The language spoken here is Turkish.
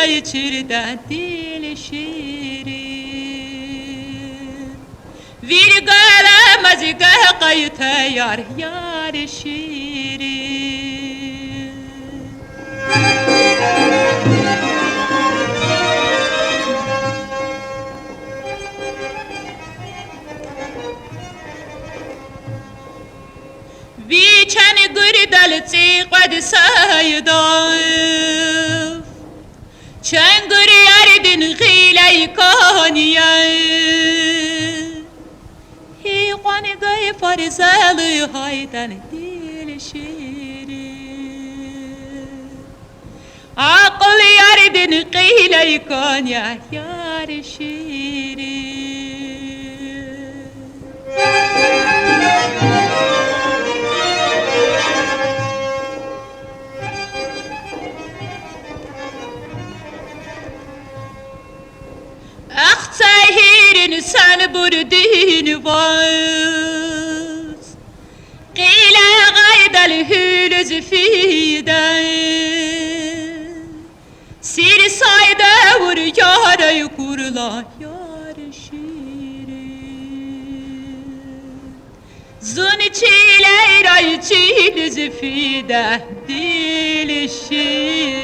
içirden dil şirin Bir galamaz kayıt yar yar şirin Biçen gırdal çiqad saydav Çengır yardın xilay kaniya Hiqan gay farzalı haydan dil şirin Aql yardın xilay kaniya yar şirin Ahtahirin sen burdin vaz Qila gaydal hülüz fidan Sir sayda vur yarayı kurla yar şirin Zun çiley ray çiliz fidan dil şirin